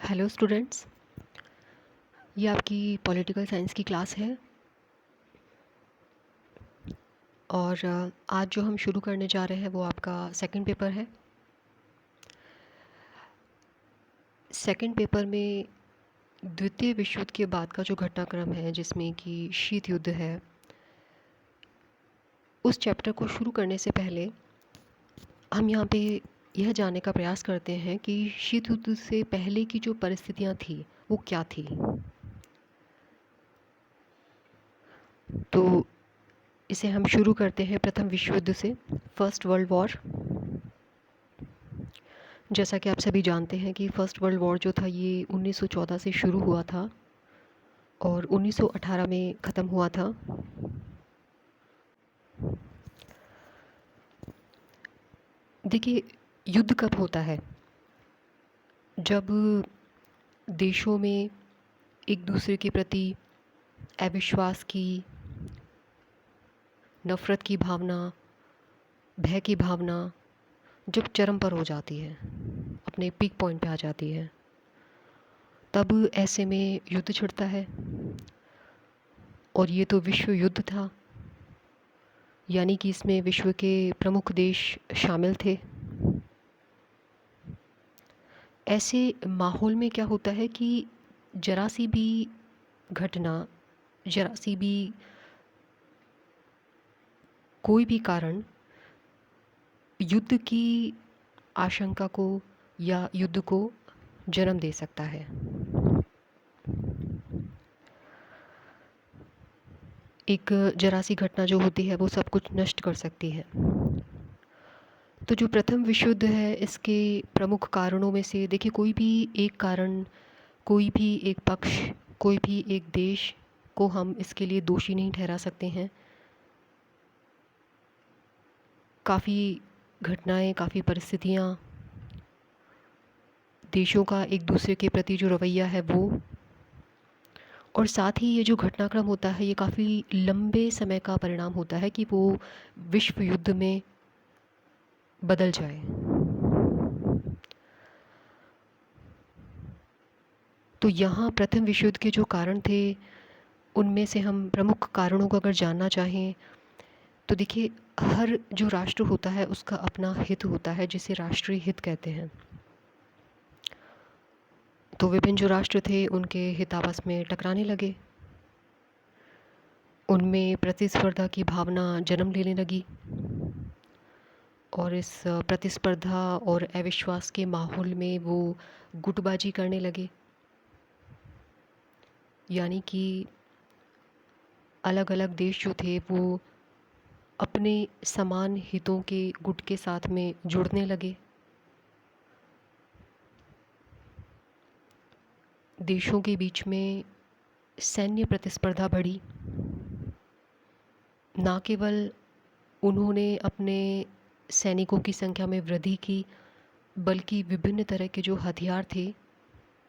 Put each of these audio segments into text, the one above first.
Hello students, ये आपकी political science की क्लास है। और आज जो हम शुरू करने जा रहे हैं वो आपका सेकंड पेपर है। सेकंड पेपर में द्वितीय विश्व युद्ध के बाद का जो घटनाक्रम है जिसमें कि शीत युद्ध है, उस चैप्टर को शुरू करने से पहले हम यहाँ पे यह जानने का प्रयास करते हैं कि शीत युद्ध से पहले की जो परिस्थितियाँ थी वो क्या थी। तो इसे हम शुरू करते हैं प्रथम विश्व युद्ध से, फर्स्ट वर्ल्ड वॉर। जैसा कि आप सभी जानते हैं कि फ़र्स्ट वर्ल्ड वॉर जो था ये 1914 से शुरू हुआ था और 1918 में ख़त्म हुआ था। देखिए, युद्ध कब होता है? जब देशों में एक दूसरे के प्रति अविश्वास की, नफ़रत की भावना, भय की भावना जब चरम पर हो जाती है, अपने पीक पॉइंट पे आ जाती है, तब ऐसे में युद्ध छिड़ता है। और ये तो विश्व युद्ध था, यानी कि इसमें विश्व के प्रमुख देश शामिल थे। ऐसे माहौल में क्या होता है कि ज़रा सी भी घटना, ज़रा सी भी कोई भी कारण युद्ध की आशंका को या युद्ध को जन्म दे सकता है। एक ज़रा सी घटना जो होती है वो सब कुछ नष्ट कर सकती है। तो जो प्रथम विश्व युद्ध है, इसके प्रमुख कारणों में से देखिए, कोई भी एक कारण, कोई भी एक पक्ष, कोई भी एक देश को हम इसके लिए दोषी नहीं ठहरा सकते हैं। काफ़ी घटनाएं, काफ़ी परिस्थितियाँ, देशों का एक दूसरे के प्रति जो रवैया है वो, और साथ ही ये जो घटनाक्रम होता है ये काफ़ी लंबे समय का परिणाम होता है कि वो विश्व युद्ध में बदल जाए। तो यहाँ प्रथम विश्व युद्ध के जो कारण थे, उनमें से हम प्रमुख कारणों को अगर जानना चाहें तो देखिए, हर जो राष्ट्र होता है उसका अपना हित होता है जिसे राष्ट्रीय हित कहते हैं। तो विभिन्न जो राष्ट्र थे उनके हित आपस में टकराने लगे, उनमें प्रतिस्पर्धा की भावना जन्म लेने लगी और इस प्रतिस्पर्धा और अविश्वास के माहौल में वो गुटबाजी करने लगे। यानी कि अलग अलग देश जो थे वो अपने समान हितों के गुट के साथ में जुड़ने लगे। देशों के बीच में सैन्य प्रतिस्पर्धा बढ़ी। ना केवल उन्होंने अपने सैनिकों की संख्या में वृद्धि की, बल्कि विभिन्न तरह के जो हथियार थे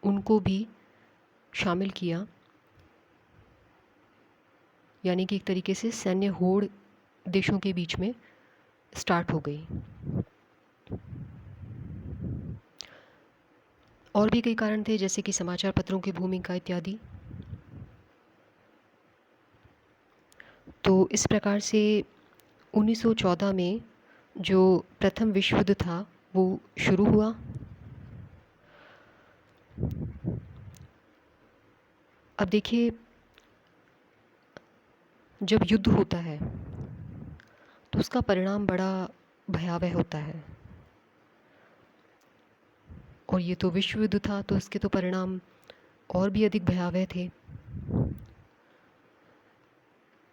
उनको भी शामिल किया। यानी कि एक तरीके से सैन्य होड़ देशों के बीच में स्टार्ट हो गई। और भी कई कारण थे, जैसे कि समाचार पत्रों की भूमिका इत्यादि। तो इस प्रकार से 1914 में जो प्रथम विश्व युद्ध था वो शुरू हुआ। अब देखिए, जब युद्ध होता है तो उसका परिणाम बड़ा भयावह होता है। और ये तो विश्व युद्ध था तो इसके तो परिणाम और भी अधिक भयावह थे।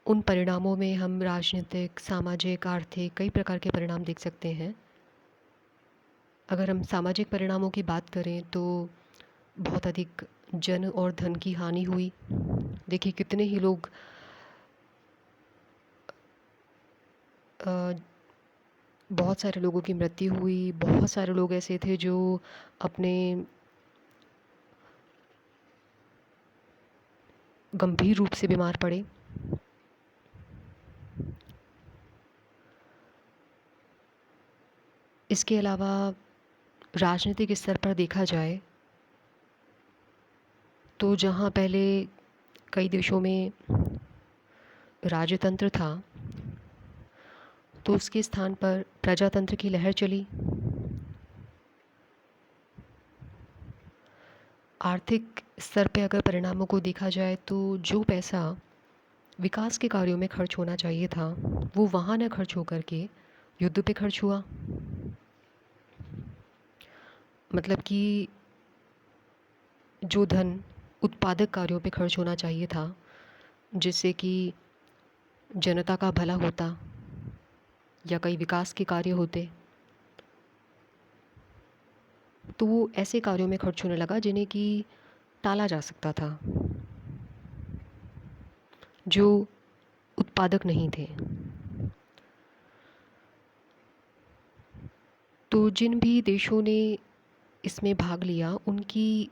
उन परिणामों में हम राजनीतिक, सामाजिक, आर्थिक कई प्रकार के परिणाम देख सकते हैं। अगर हम सामाजिक परिणामों की बात करें तो बहुत अधिक जन और धन की हानि हुई। देखिए, कितने ही लोग बहुत सारे लोगों की मृत्यु हुई। बहुत सारे लोग ऐसे थे जो अपने गंभीर रूप से बीमार पड़े। इसके अलावा राजनीतिक स्तर पर देखा जाए तो जहाँ पहले कई देशों में राजतंत्र था, तो उसके स्थान पर प्रजातंत्र की लहर चली। आर्थिक स्तर पे अगर परिणामों को देखा जाए तो जो पैसा विकास के कार्यों में खर्च होना चाहिए था, वो वहाँ न खर्च होकर के युद्ध पे खर्च हुआ। मतलब कि जो धन उत्पादक कार्यों पे खर्च होना चाहिए था, जिससे कि जनता का भला होता या कई विकास के कार्य होते, तो वो ऐसे कार्यों में खर्च होने लगा जिन्हें कि टाला जा सकता था, जो उत्पादक नहीं थे। तो जिन भी देशों ने इसमें भाग लिया, उनकी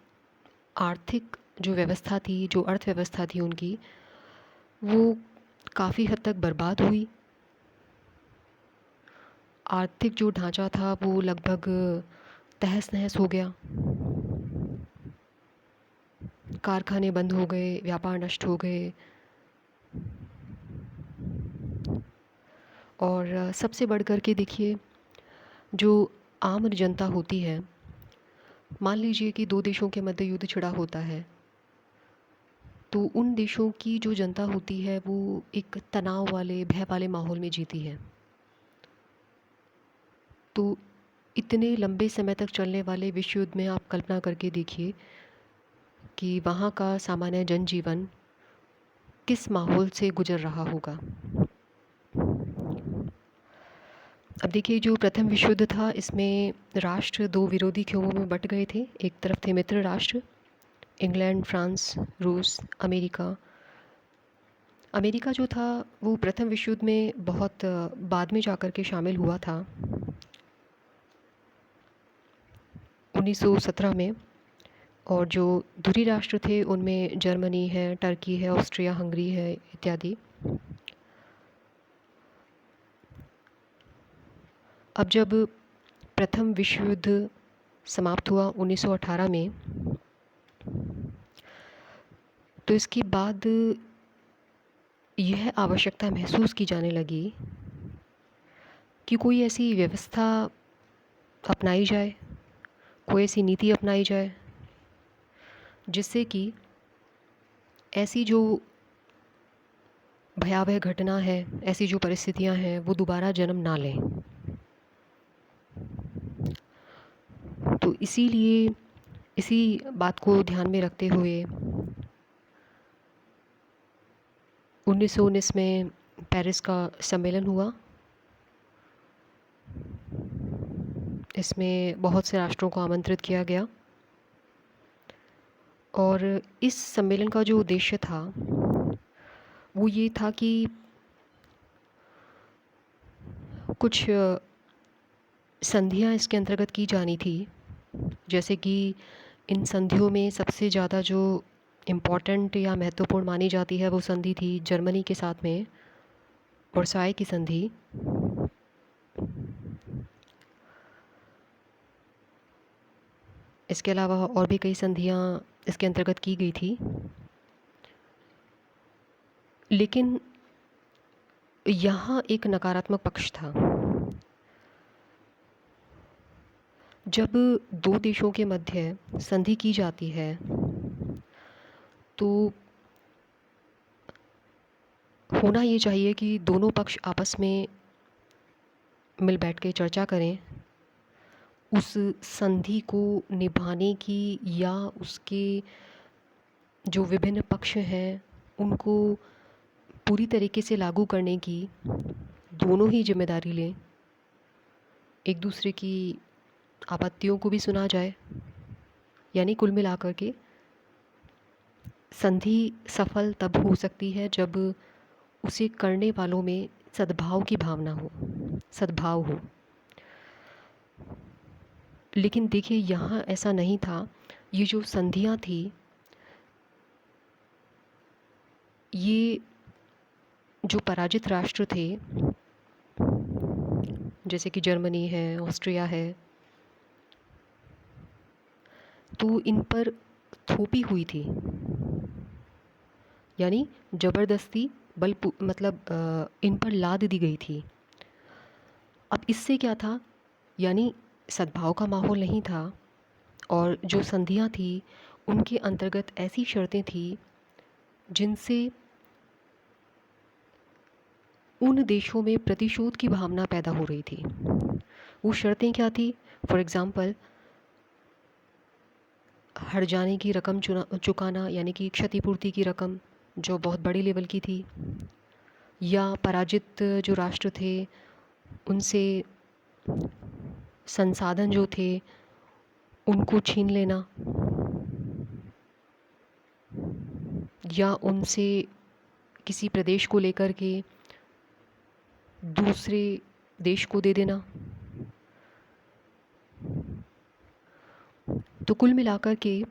आर्थिक जो व्यवस्था थी, जो अर्थव्यवस्था थी उनकी, वो काफ़ी हद तक बर्बाद हुई। आर्थिक जो ढांचा था वो लगभग तहस-नहस हो गया। कारखाने बंद हो गए, व्यापार नष्ट हो गए। और सबसे बढ़ कर के देखिए, जो आम जनता होती है, मान लीजिए कि दो देशों के मध्य युद्ध छिड़ा होता है, तो उन देशों की जो जनता होती है वो एक तनाव वाले, भय वाले माहौल में जीती है। तो इतने लंबे समय तक चलने वाले विश्व युद्ध में आप कल्पना करके देखिए कि वहाँ का सामान्य जनजीवन किस माहौल से गुजर रहा होगा। अब देखिए, जो प्रथम विश्व युद्ध था, इसमें राष्ट्र दो विरोधी खेमों में बट गए थे। एक तरफ थे मित्र राष्ट्र, इंग्लैंड, फ्रांस, रूस, अमेरिका। अमेरिका जो था वो प्रथम विश्व युद्ध में बहुत बाद में जाकर के शामिल हुआ था, 1917 में। और जो धुरी राष्ट्र थे उनमें जर्मनी है, टर्की है, ऑस्ट्रिया हंगरी है इत्यादि। अब जब प्रथम विश्व युद्ध समाप्त हुआ 1918 में, तो इसके बाद यह आवश्यकता महसूस की जाने लगी कि कोई ऐसी व्यवस्था अपनाई जाए, कोई ऐसी नीति अपनाई जाए जिससे कि ऐसी जो भयावह घटना है, ऐसी जो परिस्थितियां हैं, वो दोबारा जन्म ना लें। तो इसीलिए इसी बात को ध्यान में रखते हुए 1919 में पेरिस का सम्मेलन हुआ। इसमें बहुत से राष्ट्रों को आमंत्रित किया गया और इस सम्मेलन का जो उद्देश्य था वो ये था कि कुछ संधियां इसके अंतर्गत की जानी थी। जैसे कि इन संधियों में सबसे ज़्यादा जो इम्पोर्टेंट या महत्वपूर्ण मानी जाती है वो संधि थी जर्मनी के साथ में, वर्साई की संधि। इसके अलावा और भी कई संधियां इसके अंतर्गत की गई थी। लेकिन यहाँ एक नकारात्मक पक्ष था। जब दो देशों के मध्य संधि की जाती है तो होना ये चाहिए कि दोनों पक्ष आपस में मिल बैठ के चर्चा करें, उस संधि को निभाने की या उसके जो विभिन्न पक्ष हैं उनको पूरी तरीके से लागू करने की दोनों ही जिम्मेदारी लें। एक दूसरे की आपत्तियों को भी सुना जाए। यानी कुल मिलाकर के संधि सफल तब हो सकती है जब उसे करने वालों में सद्भाव की भावना हो, सद्भाव हो। लेकिन देखिए, यहाँ ऐसा नहीं था। ये जो संधियाँ थी, ये जो पराजित राष्ट्र थे, जैसे कि जर्मनी है, ऑस्ट्रिया है, तो इन पर थोपी हुई थी, यानी ज़बरदस्ती मतलब इन पर लाद दी गई थी। अब इससे क्या था, यानी सद्भाव का माहौल नहीं था, और जो संधियाँ थी उनके अंतर्गत ऐसी शर्तें थी जिनसे उन देशों में प्रतिशोध की भावना पैदा हो रही थी। वो शर्तें क्या थी? फॉर एग्ज़ाम्पल, हर जाने की रकम चुकाना, यानी कि क्षतिपूर्ति की रकम जो बहुत बड़े लेवल की थी, या पराजित जो राष्ट्र थे उनसे संसाधन जो थे उनको छीन लेना, या उनसे किसी प्रदेश को लेकर के दूसरे देश को दे देना। तो कुल मिलाकर के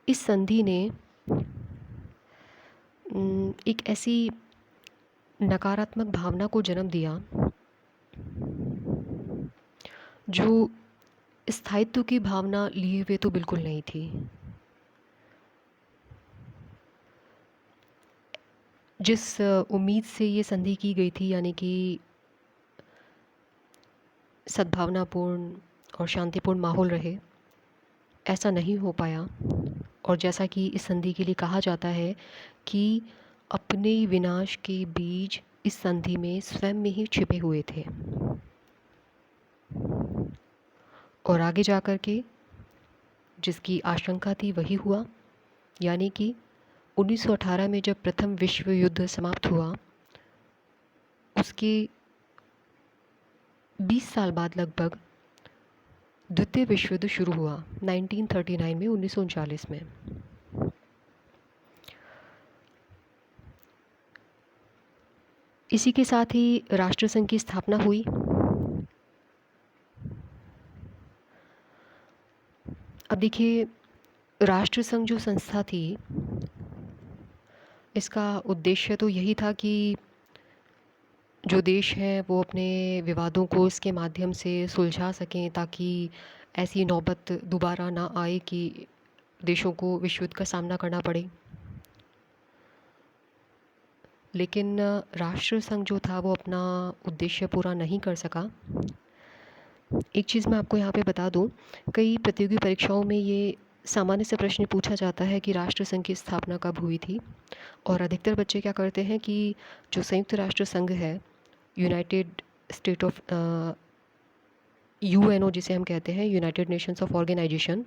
इस संधि ने एक ऐसी नकारात्मक भावना को जन्म दिया जो स्थायित्व की भावना लिए हुए तो बिल्कुल नहीं थी। जिस उम्मीद से ये संधि की गई थी, यानी कि सद्भावनापूर्ण और शांतिपूर्ण माहौल रहे, ऐसा नहीं हो पाया। और जैसा कि इस संधि के लिए कहा जाता है कि अपने विनाश के बीज इस संधि में स्वयं में ही छिपे हुए थे, और आगे जाकर के जिसकी आशंका थी वही हुआ। यानी कि 1918 में जब प्रथम विश्व युद्ध समाप्त हुआ, उसके 20 साल बाद लगभग द्वितीय विश्व युद्ध शुरू हुआ 1939 में, 1939 में। इसी के साथ ही राष्ट्रसंघ की स्थापना हुई। अब देखिए, राष्ट्रसंघ जो संस्था थी, इसका उद्देश्य तो यही था कि जो देश हैं वो अपने विवादों को इसके माध्यम से सुलझा सकें, ताकि ऐसी नौबत दोबारा ना आए कि देशों को विश्व युद्ध का सामना करना पड़े। लेकिन राष्ट्रसंघ जो था वो अपना उद्देश्य पूरा नहीं कर सका। एक चीज़ मैं आपको यहाँ पे बता दूँ, कई प्रतियोगी परीक्षाओं में ये सामान्य से प्रश्न पूछा जाता है कि राष्ट्रसंघ की स्थापना कब हुई थी। और अधिकतर बच्चे क्या करते हैं कि जो संयुक्त राष्ट्र संघ है, यूनाइटेड स्टेट ऑफ यूएनओ जिसे हम कहते हैं, यूनाइटेड नेशंस ऑफ ऑर्गेनाइजेशन,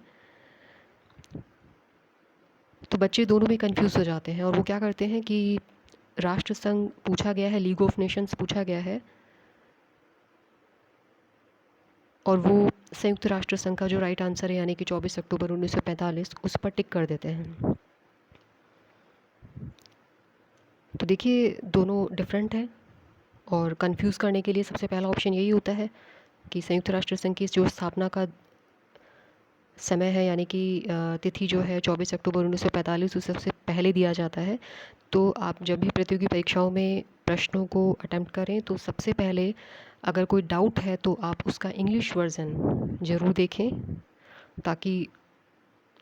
तो बच्चे दोनों में कंफ्यूज हो जाते हैं। और वो क्या करते हैं कि राष्ट्रसंघ पूछा गया है, लीग ऑफ नेशंस पूछा गया है, और वो संयुक्त राष्ट्र संघ का जो राइट आंसर है, यानी कि 24 अक्टूबर 1945, उस पर टिक कर देते हैं। तो देखिए, दोनों डिफरेंट हैं, और कंफ्यूज करने के लिए सबसे पहला ऑप्शन यही होता है कि संयुक्त राष्ट्र संघ की जो स्थापना का समय है, यानी कि तिथि जो है 24 अक्टूबर 1945, उस सबसे पहले दिया जाता है। तो आप जब भी प्रतियोगी परीक्षाओं में प्रश्नों को अटेम्प्ट करें तो सबसे पहले अगर कोई डाउट है तो आप उसका इंग्लिश वर्ज़न ज़रूर देखें, ताकि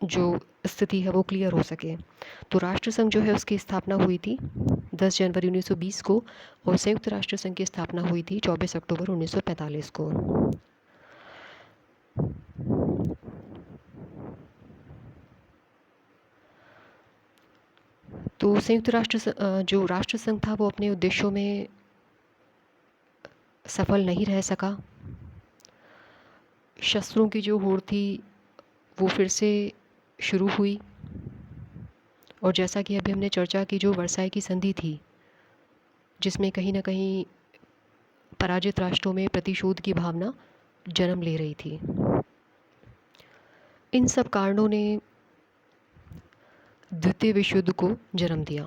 जो स्थिति है वो क्लियर हो सके। तो राष्ट्रसंघ जो है उसकी स्थापना हुई थी 10 जनवरी 1920 को, और संयुक्त राष्ट्र संघ की स्थापना हुई थी 24 अक्टूबर 1945 को। तो संयुक्त जो राष्ट्र संघ था वो अपने उद्देश्यों में सफल नहीं रह सका। शस्त्रों की जो होड़ थी वो फिर से शुरू हुई, और जैसा कि अभी हमने चर्चा की, जो वर्साई की संधि थी जिसमें कहीं ना कहीं पराजित राष्ट्रों में प्रतिशोध की भावना जन्म ले रही थी, इन सब कारणों ने द्वितीय विश्व युद्ध को जन्म दिया।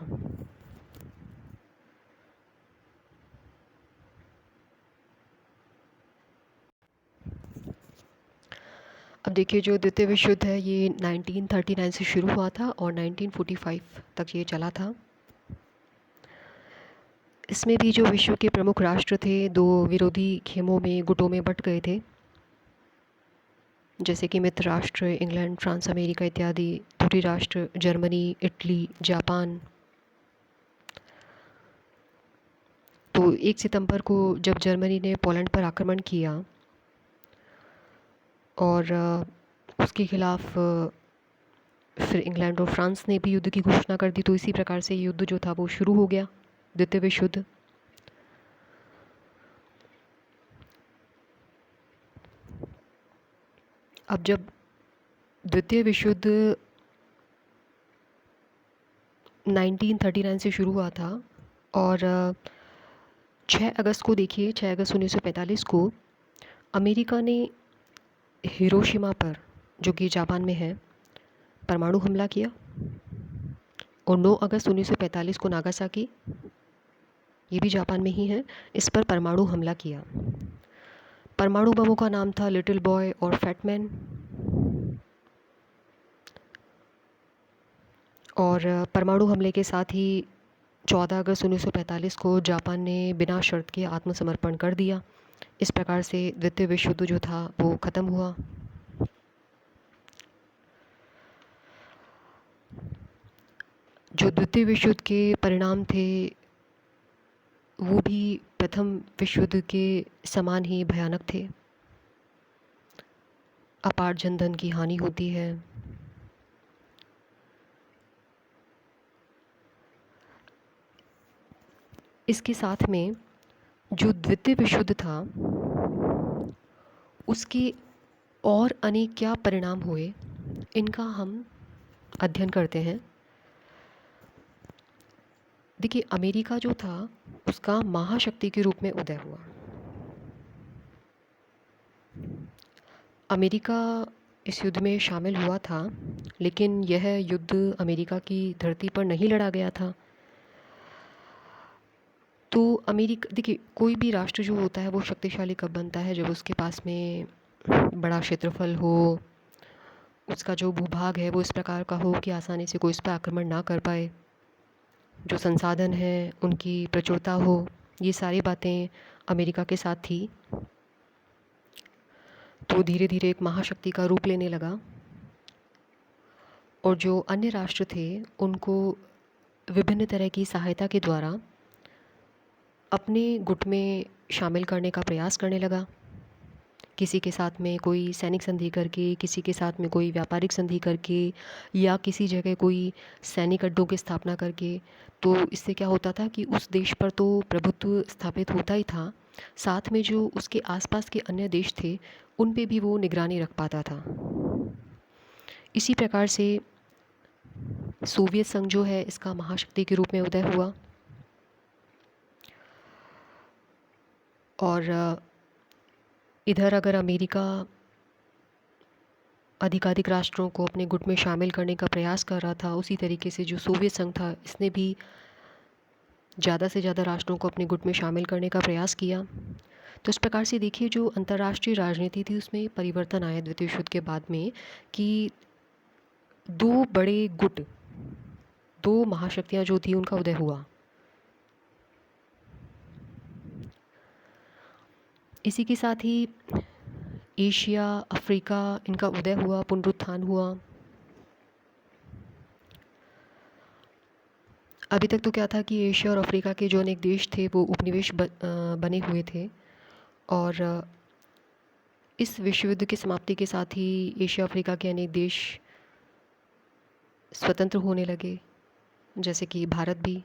अब देखिए, जो द्वितीय विश्व युद्ध है ये 1939 से शुरू हुआ था और 1945 तक ये चला था। इसमें भी जो विश्व के प्रमुख राष्ट्र थे, दो विरोधी खेमों में, गुटों में बट गए थे। जैसे कि मित्र राष्ट्र इंग्लैंड, फ्रांस, अमेरिका इत्यादि, धुरी राष्ट्र जर्मनी, इटली, जापान। तो 1 सितंबर को जब जर्मनी ने पोलैंड पर आक्रमण किया और उसके खिलाफ फिर इंग्लैंड और फ्रांस ने भी युद्ध की घोषणा कर दी, तो इसी प्रकार से युद्ध जो था वो शुरू हो गया, द्वितीय विश्व युद्ध। अब जब द्वितीय विश्व युद्ध 1939 से शुरू हुआ था और 6 अगस्त को देखिए, 6 अगस्त 1945 को अमेरिका ने हिरोशिमा पर, जो कि जापान में है, परमाणु हमला किया। और 9 अगस्त 1945 को नागासाकी, ये भी जापान में ही है, इस पर परमाणु हमला किया। परमाणु बमों का नाम था लिटिल बॉय और फैटमैन। और परमाणु हमले के साथ ही 14 अगस्त 1945 को जापान ने बिना शर्त के आत्मसमर्पण कर दिया। इस प्रकार से द्वितीय विश्व युद्ध जो था वो ख़त्म हुआ। जो द्वितीय विश्व युद्ध के परिणाम थे वो भी प्रथम विश्व युद्ध के समान ही भयानक थे। अपार जनधन की हानि होती है। इसके साथ में जो द्वितीय विश्व युद्ध था उसके और अनेक क्या परिणाम हुए, इनका हम अध्ययन करते हैं। देखिए, अमेरिका जो था उसका महाशक्ति के रूप में उदय हुआ। अमेरिका इस युद्ध में शामिल हुआ था, लेकिन यह युद्ध अमेरिका की धरती पर नहीं लड़ा गया था। तो अमेरिका, देखिए, कोई भी राष्ट्र जो होता है वो शक्तिशाली कब बनता है, जब उसके पास में बड़ा क्षेत्रफल हो, उसका जो भूभाग है वो इस प्रकार का हो कि आसानी से कोई इस पर आक्रमण ना कर पाए, जो संसाधन है उनकी प्रचुरता हो। ये सारी बातें अमेरिका के साथ थी। तो धीरे धीरे एक महाशक्ति का रूप लेने लगा और जो अन्य राष्ट्र थे उनको विभिन्न तरह की सहायता के द्वारा अपने गुट में शामिल करने का प्रयास करने लगा। किसी के साथ में कोई सैनिक संधि करके, किसी के साथ में कोई व्यापारिक संधि करके, या किसी जगह कोई सैनिक अड्डों की स्थापना करके। तो इससे क्या होता था कि उस देश पर तो प्रभुत्व स्थापित होता ही था, साथ में जो उसके आसपास के अन्य देश थे उन पे भी वो निगरानी रख पाता था। इसी प्रकार से सोवियत संघ जो है इसका महाशक्ति के रूप में उदय हुआ। और इधर अगर अमेरिका अधिकाधिक राष्ट्रों को अपने गुट में शामिल करने का प्रयास कर रहा था, उसी तरीके से जो सोवियत संघ था इसने भी ज़्यादा से ज़्यादा राष्ट्रों को अपने गुट में शामिल करने का प्रयास किया। तो इस प्रकार से देखिए, जो अंतर्राष्ट्रीय राजनीति थी उसमें परिवर्तन आया द्वितीय विश्व युद्ध के बाद में, कि दो बड़े गुट, दो महाशक्तियाँ जो थी उनका उदय हुआ। इसी के साथ ही एशिया, अफ्रीका, इनका उदय हुआ, पुनरुत्थान हुआ। अभी तक तो क्या था कि एशिया और अफ्रीका के जो अनेक देश थे वो उपनिवेश बने हुए थे। और इस विश्व युद्ध की समाप्ति के साथ ही एशिया अफ्रीका के अनेक देश स्वतंत्र होने लगे, जैसे कि भारत भी।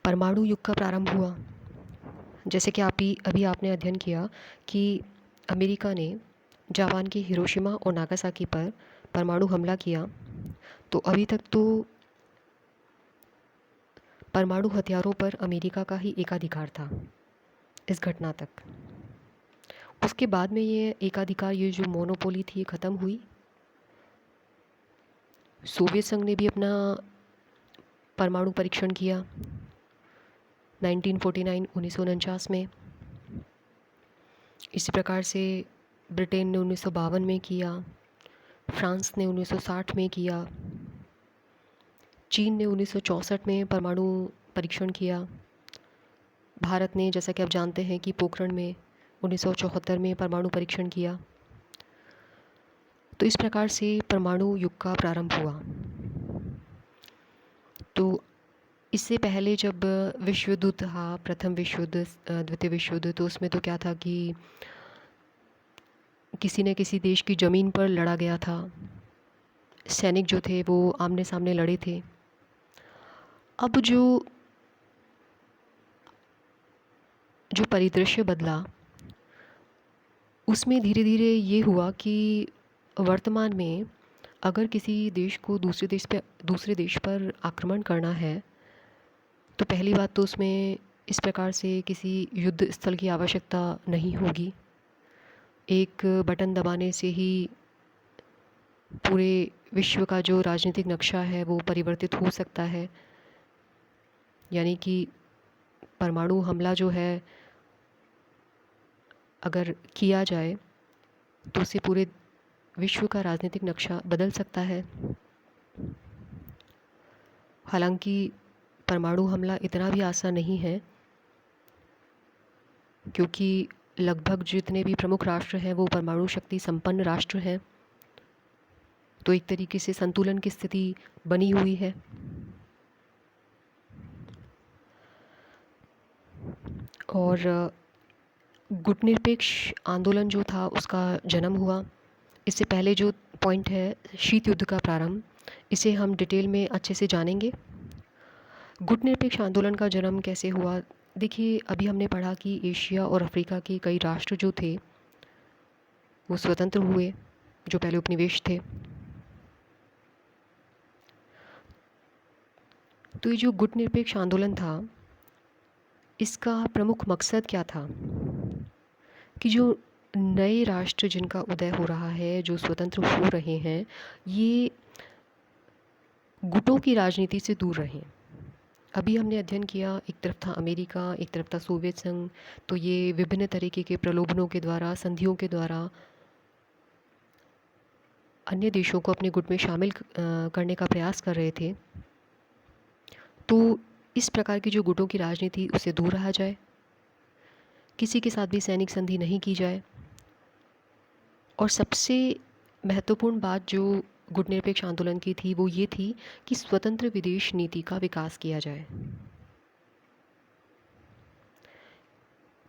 परमाणु युग का प्रारंभ हुआ। जैसे कि अभी आपने अध्ययन किया कि अमेरिका ने जापान के हिरोशिमा और नागासाकी पर परमाणु हमला किया। तो अभी तक तो परमाणु हथियारों पर अमेरिका का ही एकाधिकार था इस घटना तक। उसके बाद में ये एकाधिकार, ये जो मोनोपोली थी, ख़त्म हुई। सोवियत संघ ने भी अपना परमाणु परीक्षण किया 1949 में। इसी प्रकार से ब्रिटेन ने 1952 में किया, फ्रांस ने 1960 में किया, चीन ने 1964 में परमाणु परीक्षण किया। भारत ने, जैसा कि आप जानते हैं, कि पोखरण में 1974 में परमाणु परीक्षण किया। तो इस प्रकार से परमाणु युग का प्रारंभ हुआ। तो इससे पहले जब विश्व युद्ध था, प्रथम विश्व युद्ध, द्वितीय विश्व युद्ध, तो उसमें तो क्या था कि किसी न किसी देश की ज़मीन पर लड़ा गया था। सैनिक जो थे वो आमने सामने लड़े थे। अब जो परिदृश्य बदला, उसमें धीरे धीरे ये हुआ कि वर्तमान में अगर किसी देश को दूसरे देश पर आक्रमण करना है, तो पहली बात तो उसमें इस प्रकार से किसी युद्ध स्थल की आवश्यकता नहीं होगी। एक बटन दबाने से ही पूरे विश्व का जो राजनीतिक नक्शा है वो परिवर्तित हो सकता है। यानी कि परमाणु हमला जो है अगर किया जाए तो उससे पूरे विश्व का राजनीतिक नक्शा बदल सकता है। हालांकि परमाणु हमला इतना भी आसान नहीं है, क्योंकि लगभग जितने भी प्रमुख राष्ट्र हैं वो परमाणु शक्ति संपन्न राष्ट्र हैं। तो एक तरीके से संतुलन की स्थिति बनी हुई है। और गुटनिरपेक्ष आंदोलन जो था उसका जन्म हुआ। इससे पहले जो पॉइंट है, शीत युद्ध का प्रारंभ, इसे हम डिटेल में अच्छे से जानेंगे। गुटनिरपेक्ष आंदोलन का जन्म कैसे हुआ? देखिए, अभी हमने पढ़ा कि एशिया और अफ्रीका के कई राष्ट्र जो थे वो स्वतंत्र हुए, जो पहले उपनिवेश थे। तो ये जो गुटनिरपेक्ष आंदोलन था, इसका प्रमुख मकसद क्या था कि जो नए राष्ट्र जिनका उदय हो रहा है, जो स्वतंत्र हो रहे हैं, ये गुटों की राजनीति से दूर रहें। अभी हमने अध्ययन किया, एक तरफ था अमेरिका, एक तरफ था सोवियत संघ। तो ये विभिन्न तरीके के प्रलोभनों के द्वारा, संधियों के द्वारा अन्य देशों को अपने गुट में शामिल करने का प्रयास कर रहे थे। तो इस प्रकार की जो गुटों की राजनीति, उससे दूर रहा जाए, किसी के साथ भी सैनिक संधि नहीं की जाए। और सबसे महत्वपूर्ण बात जो गुटनिरपेक्ष आंदोलन की थी वो ये थी कि स्वतंत्र विदेश नीति का विकास किया जाए।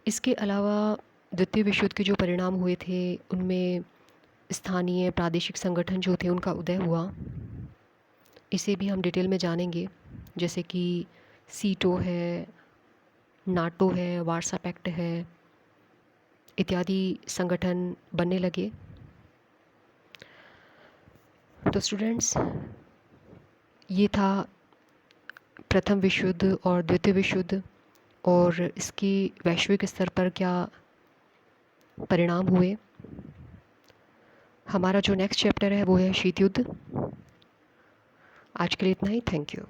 इसके अलावा द्वितीय विश्व युद्ध के जो परिणाम हुए थे, उनमें स्थानीय प्रादेशिक संगठन जो थे उनका उदय हुआ। इसे भी हम डिटेल में जानेंगे, जैसे कि सीटो है, नाटो है, वार्सा पैक्ट है, इत्यादि संगठन बनने लगे। तो स्टूडेंट्स, ये था प्रथम विश्व युद्ध और द्वितीय विश्व युद्ध, और इसकी वैश्विक स्तर पर क्या परिणाम हुए। हमारा जो नेक्स्ट चैप्टर है वो है शीत युद्ध। आज के लिए इतना ही। Thank you.